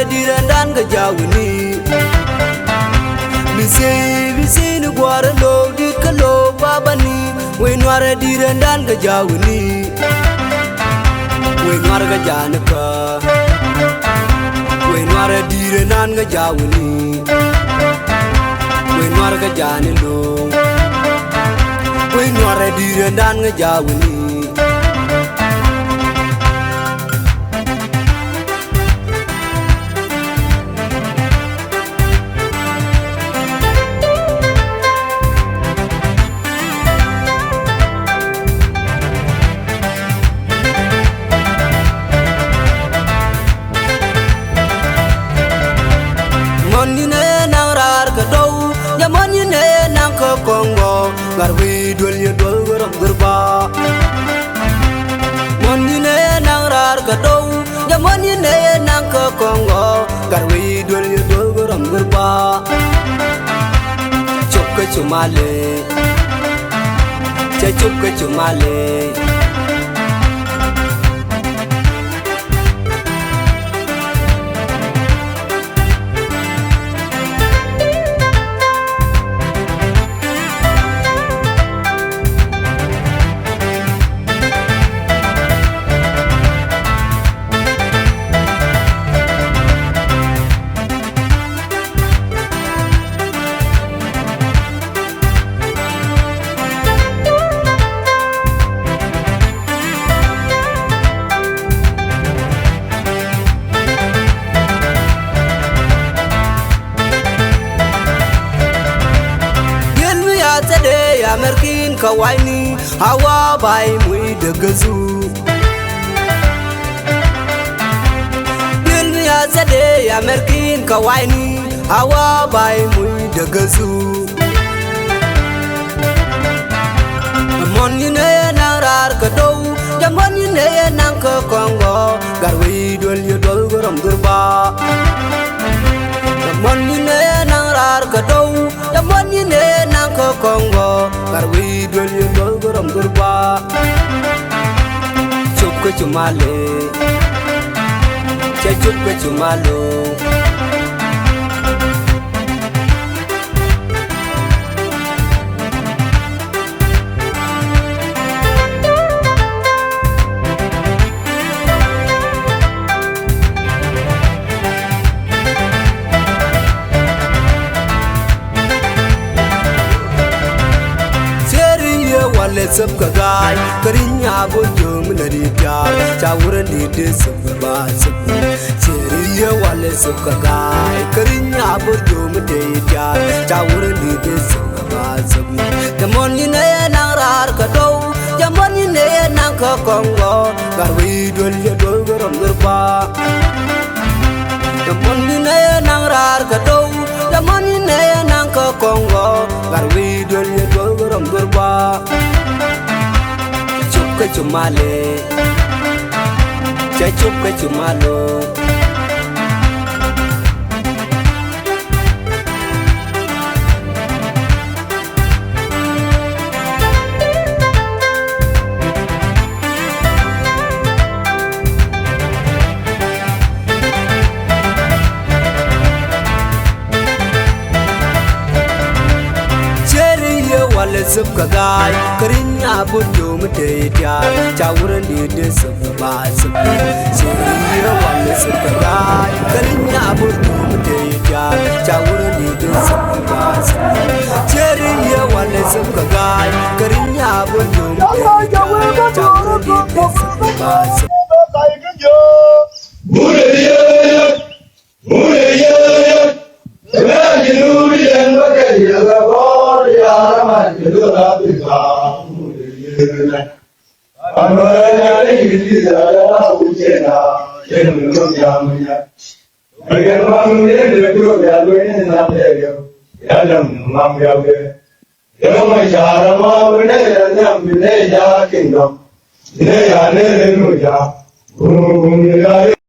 Nuare dirandan ga jawni Bisi nu gwara lo di kalo babani We nuare dirandan ga jawni We nuare ga janaka We nuare dirandan ga jawni We nuare ga janilo We nuare dirandan ga jawni Kongo garwi dul ye dul guram gurba moni ne nang rar ka do ya moni ne nang ka Kongo garwi dul ye dul guram gurba chukka chumale che chukka chumale Amerikin kawaini hawa bai mui dagazu Dilmi ya zade Amerikin kawaini hawa bai mui dagazu Moni ne narar kado ya moni ne nang ka Kongo garwi dol ye dol guram gurba Moni ne narar kado ya moni ne nang ka Kongo garwi dol ye dol guram gurba chukka chumale che chukka chumalo sab ka gai karinya bo jom na ri pyar chawran ni de sab ba sab cheriya wale sab ka gai karinya bo jom de pyar chawran ni de sab ba sab jamon ni ne nang rar ka do jamon ni ne nang ka Kongo garwi dol ye dol guram gurba jamon ni ne nang rar ka do jamon ni ne nang ka Kongo garwi dol ye dol guram gurba chukka chumale che chukka chumalo wale sab ka gai karinya bo jom de pyar chawran ni de sab ba sab cheriya wale sab ka gai karinya bo jom de pyar chawran ni de sab ba sab cheriya wale sab ka gai karinya bo jom de pyar chawran ni de sab ba sab Yeah.